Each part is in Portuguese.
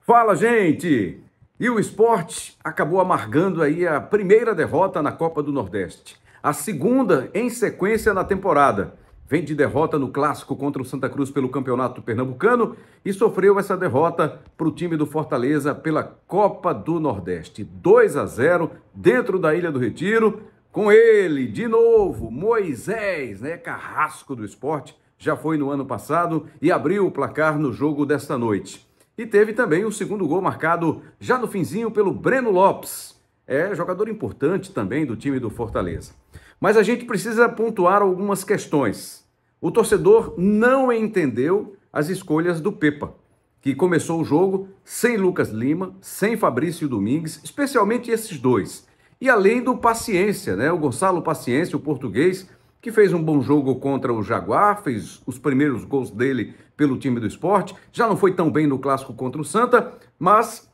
Fala, gente! E o Sport acabou amargando aí a primeira derrota na Copa do Nordeste. A segunda em sequência na temporada. Vem de derrota no clássico contra o Santa Cruz pelo Campeonato Pernambucano e sofreu essa derrota para o time do Fortaleza pela Copa do Nordeste. 2-0 dentro da Ilha do Retiro, com ele, de novo, Moisés, carrasco do Sport, já foi no ano passado e abriu o placar no jogo desta noite. E teve também o segundo gol marcado já no finzinho pelo Breno Lopes. É jogador importante também do time do Fortaleza. Mas a gente precisa pontuar algumas questões. O torcedor não entendeu as escolhas do Pepa, que começou o jogo sem Lucas Lima, sem Fabrício Domingues, especialmente esses dois. E além do Paciência, o Gonçalo Paciência, o português, que fez um bom jogo contra o Jaguar, fez os primeiros gols dele pelo time do Sport, já não foi tão bem no clássico contra o Santa, mas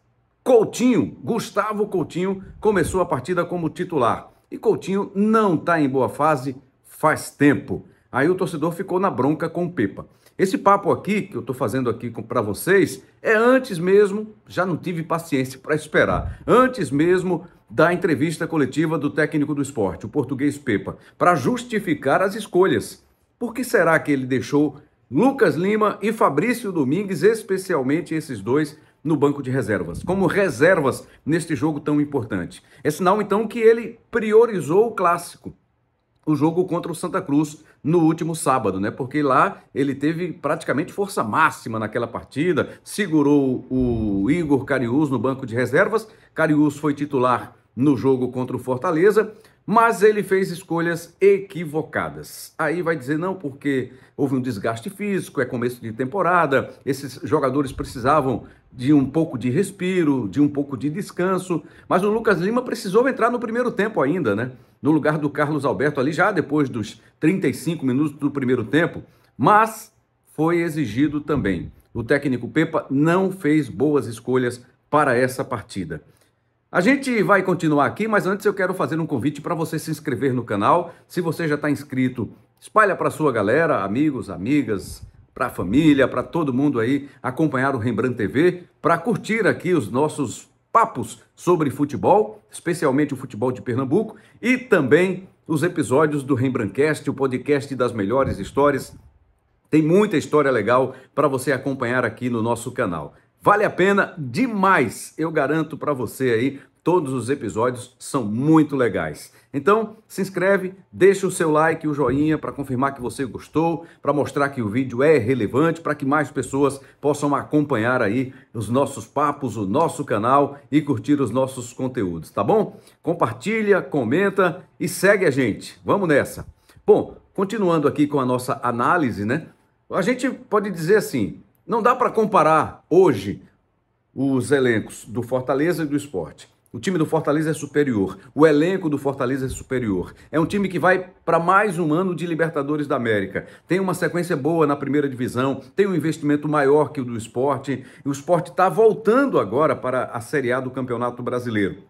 Gustavo Coutinho, começou a partida como titular. E Coutinho não está em boa fase faz tempo. Aí o torcedor ficou na bronca com o Pepa. Esse papo aqui, que eu estou fazendo aqui para vocês, é antes mesmo, já não tive paciência para esperar, antes mesmo da entrevista coletiva do técnico do Sport, o português Pepa, para justificar as escolhas. Por que será que ele deixou Lucas Lima e Fabrício Domingues, especialmente esses dois, no banco de reservas, como reservas neste jogo tão importante? É sinal, então, que ele priorizou o clássico, o jogo contra o Santa Cruz no último sábado, porque lá ele teve praticamente força máxima naquela partida, segurou o Igor Cariús no banco de reservas. Cariús foi titular no jogo contra o Fortaleza, mas ele fez escolhas equivocadas. Aí vai dizer, não, porque houve um desgaste físico, é começo de temporada, esses jogadores precisavam de um pouco de respiro, de um pouco de descanso, mas o Lucas Lima precisou entrar no primeiro tempo ainda, no lugar do Carlos Alberto ali, já depois dos 35 minutos do primeiro tempo, mas foi exigido também. O técnico Pepa não fez boas escolhas para essa partida. A gente vai continuar aqui, mas antes eu quero fazer um convite para você se inscrever no canal. Se você já está inscrito, espalha para sua galera, amigos, amigas, para a família, para todo mundo aí acompanhar o Rembrandt TV, para curtir aqui os nossos papos sobre futebol, especialmente o futebol de Pernambuco, e também os episódios do Rembrandtcast, o podcast das melhores histórias. Tem muita história legal para você acompanhar aqui no nosso canal. Vale a pena demais, eu garanto para você aí, todos os episódios são muito legais. Então, se inscreve, deixa o seu like, o joinha para confirmar que você gostou, para mostrar que o vídeo é relevante, para que mais pessoas possam acompanhar aí os nossos papos, o nosso canal e curtir os nossos conteúdos, tá bom? Compartilha, comenta e segue a gente. Vamos nessa. Bom, continuando aqui com a nossa análise, a gente pode dizer assim, não dá para comparar hoje os elencos do Fortaleza e do Sport. O time do Fortaleza é superior, o elenco do Fortaleza é superior. É um time que vai para mais um ano de Libertadores da América. Tem uma sequência boa na primeira divisão, tem um investimento maior que o do Sport. E o Sport está voltando agora para a Série A do Campeonato Brasileiro.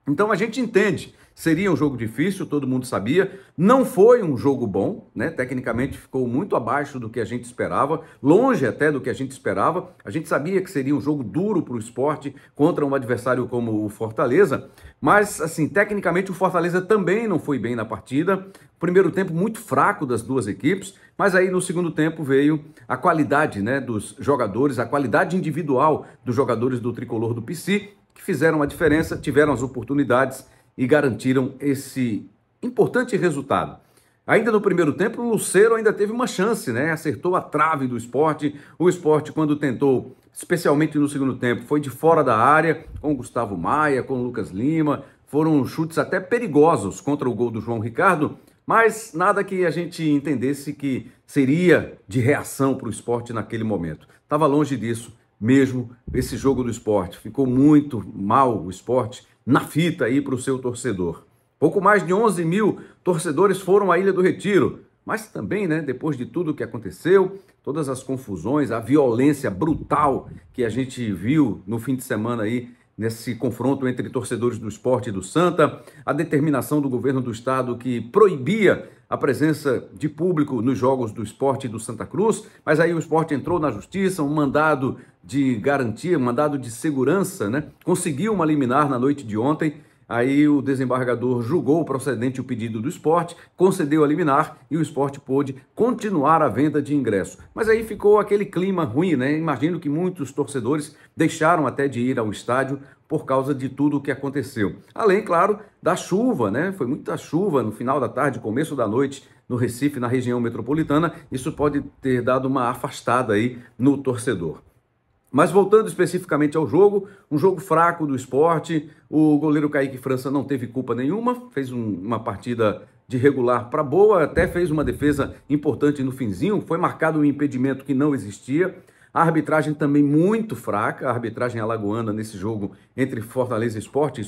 Então a gente entende, seria um jogo difícil, todo mundo sabia, não foi um jogo bom, tecnicamente ficou muito abaixo do que a gente esperava, longe até do que a gente esperava. A gente sabia que seria um jogo duro para o Sport contra um adversário como o Fortaleza, mas assim, tecnicamente o Fortaleza também não foi bem na partida. Primeiro tempo muito fraco das duas equipes, mas aí no segundo tempo veio a qualidade dos jogadores, a qualidade individual dos jogadores do tricolor do PC, que fizeram a diferença, tiveram as oportunidades e garantiram esse importante resultado. Ainda no primeiro tempo, o Lucero ainda teve uma chance, acertou a trave do Sport. O Sport, quando tentou, especialmente no segundo tempo, foi de fora da área, com o Gustavo Maia, com o Lucas Lima. Foram chutes até perigosos contra o gol do João Ricardo, mas nada que a gente entendesse que seria de reação para o Sport naquele momento. Estava longe disso. Mesmo esse jogo do Sport, ficou muito mal o Sport na fita aí para o seu torcedor. Pouco mais de 11 mil torcedores foram à Ilha do Retiro, mas também, depois de tudo o que aconteceu, todas as confusões, a violência brutal que a gente viu no fim de semana aí, nesse confronto entre torcedores do Sport e do Santa, a determinação do governo do estado que proibia a presença de público nos jogos do Sport e do Santa Cruz, mas aí o Sport entrou na justiça, um mandado de garantia, um mandado de segurança, né? Conseguiu uma liminar na noite de ontem. Aí o desembargador julgou procedente o pedido do Sport, concedeu a liminar e o Sport pôde continuar a venda de ingresso. Mas aí ficou aquele clima ruim, né? Imagino que muitos torcedores deixaram até de ir ao estádio por causa de tudo o que aconteceu. Além, claro, da chuva, né? Foi muita chuva no final da tarde, começo da noite, no Recife, na região metropolitana. Isso pode ter dado uma afastada aí no torcedor. Mas voltando especificamente ao jogo, um jogo fraco do Sport, o goleiro Kaique França não teve culpa nenhuma, fez uma partida de regular para boa, até fez uma defesa importante no finzinho, foi marcado um impedimento que não existia. A arbitragem também muito fraca, a arbitragem alagoana nesse jogo entre Fortaleza Sport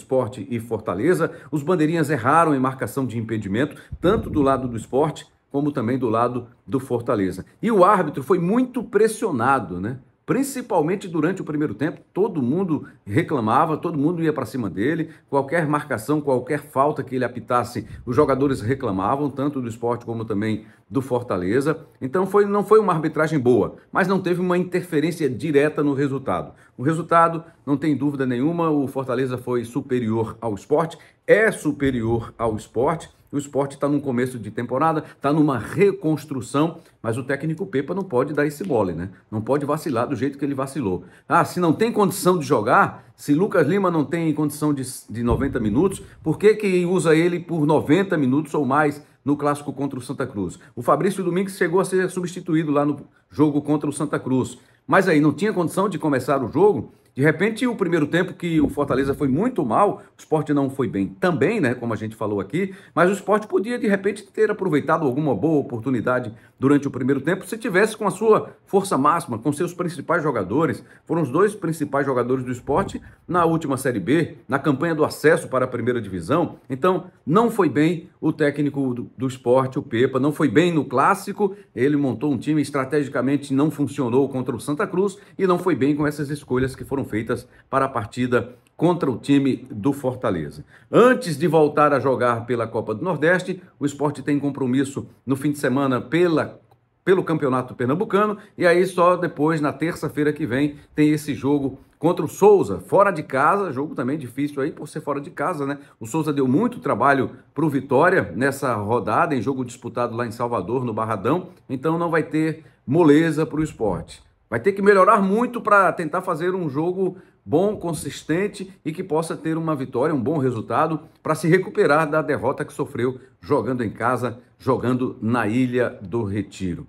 e Fortaleza. Os bandeirinhas erraram em marcação de impedimento, tanto do lado do Sport como também do lado do Fortaleza. E o árbitro foi muito pressionado, né? Principalmente durante o primeiro tempo, todo mundo reclamava, todo mundo ia para cima dele, qualquer marcação, qualquer falta que ele apitasse, os jogadores reclamavam, tanto do Sport como também do Fortaleza. Então não foi uma arbitragem boa, mas não teve uma interferência direta no resultado. O resultado, não tem dúvida nenhuma, o Fortaleza foi superior ao Sport, é superior ao Sport. O Sport está num começo de temporada, está numa reconstrução, mas o técnico Pepa não pode dar esse mole, né? Não pode vacilar do jeito que ele vacilou. Se não tem condição de jogar, se Lucas Lima não tem condição de 90 minutos, por que usa ele por 90 minutos ou mais no clássico contra o Santa Cruz? O Fabrício Domingues chegou a ser substituído lá no jogo contra o Santa Cruz, mas aí não tinha condição de começar o jogo. De repente, o primeiro tempo que o Fortaleza foi muito mal, o Sport não foi bem também, né, como a gente falou aqui, mas o Sport podia, de repente, ter aproveitado alguma boa oportunidade durante o primeiro tempo, se tivesse com a sua força máxima, com seus principais jogadores. Foram os dois principais jogadores do Sport na última Série B, na campanha do acesso para a primeira divisão. Então, não foi bem o técnico do Sport, o Pepa, não foi bem no clássico, ele montou um time estrategicamente, não funcionou contra o Santa Cruz e não foi bem com essas escolhas que foram feitas para a partida contra o time do Fortaleza. Antes de voltar a jogar pela Copa do Nordeste, o Sport tem compromisso no fim de semana pelo Campeonato Pernambucano, e aí só depois, na terça-feira que vem, tem esse jogo contra o Souza, fora de casa, jogo também difícil aí por ser fora de casa, né? O Souza deu muito trabalho para o Vitória nessa rodada, em jogo disputado lá em Salvador, no Barradão, então não vai ter moleza para o Sport. Vai ter que melhorar muito para tentar fazer um jogo bom, consistente e que possa ter uma vitória, um bom resultado para se recuperar da derrota que sofreu jogando em casa, jogando na Ilha do Retiro.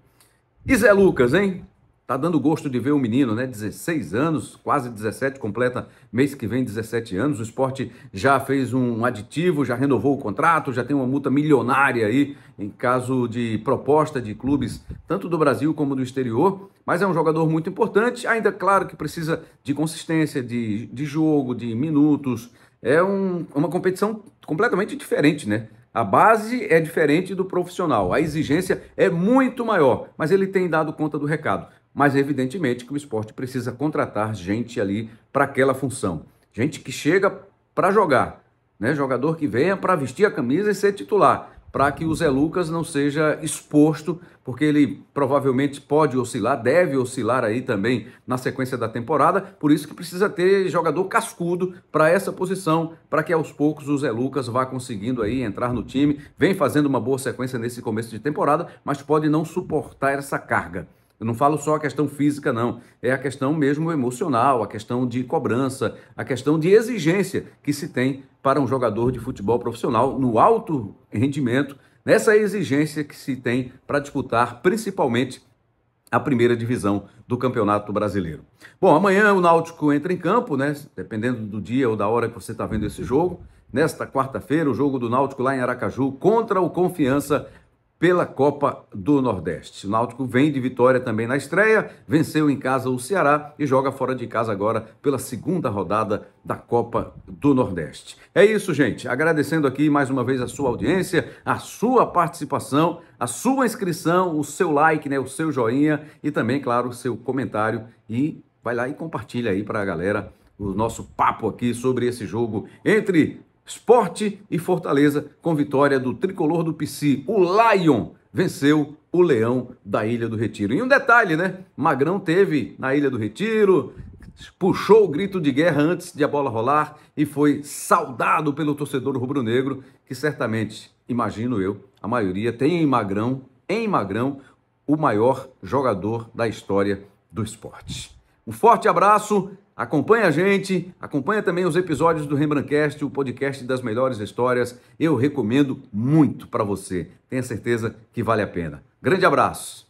E Zé Lucas, hein? Tá dando gosto de ver o menino, né? 16 anos, quase 17, completa mês que vem 17 anos. O Sport já fez um aditivo, já renovou o contrato, já tem uma multa milionária aí em caso de proposta de clubes, tanto do Brasil como do exterior. Mas é um jogador muito importante, ainda claro que precisa de consistência, de jogo, de minutos. É uma competição completamente diferente, né? A base é diferente do profissional, a exigência é muito maior, mas ele tem dado conta do recado. Mas evidentemente que o Sport precisa contratar gente ali para aquela função. Gente que chega para jogar, né? Jogador que venha para vestir a camisa e ser titular, para que o Zé Lucas não seja exposto, porque ele provavelmente pode oscilar, deve oscilar aí também na sequência da temporada, por isso que precisa ter jogador cascudo para essa posição, para que aos poucos o Zé Lucas vá conseguindo aí entrar no time, vem fazendo uma boa sequência nesse começo de temporada, mas pode não suportar essa carga. Eu não falo só a questão física, não. É a questão mesmo emocional, a questão de cobrança, a questão de exigência que se tem para um jogador de futebol profissional no alto rendimento, nessa exigência que se tem para disputar principalmente a primeira divisão do Campeonato Brasileiro. Bom, amanhã o Náutico entra em campo, né? Dependendo do dia ou da hora que você está vendo esse jogo. Nesta quarta-feira, o jogo do Náutico lá em Aracaju contra o Confiança pela Copa do Nordeste. O Náutico vem de vitória também na estreia, venceu em casa o Ceará e joga fora de casa agora pela segunda rodada da Copa do Nordeste. É isso, gente. Agradecendo aqui mais uma vez a sua audiência, a sua participação, a sua inscrição, o seu like, né, o seu joinha e também, claro, o seu comentário. E vai lá e compartilha aí para a galera o nosso papo aqui sobre esse jogo entre Sport e Fortaleza com vitória do tricolor do PC. O Lion venceu o Leão da Ilha do Retiro. E um detalhe, né? Magrão teve na Ilha do Retiro, puxou o grito de guerra antes de a bola rolar e foi saudado pelo torcedor rubro-negro, que certamente, imagino eu, a maioria tem em Magrão, o maior jogador da história do esporte. Um forte abraço, acompanha a gente, acompanha também os episódios do Rembrandtcast, o podcast das melhores histórias. Eu recomendo muito para você, tenha certeza que vale a pena. Grande abraço!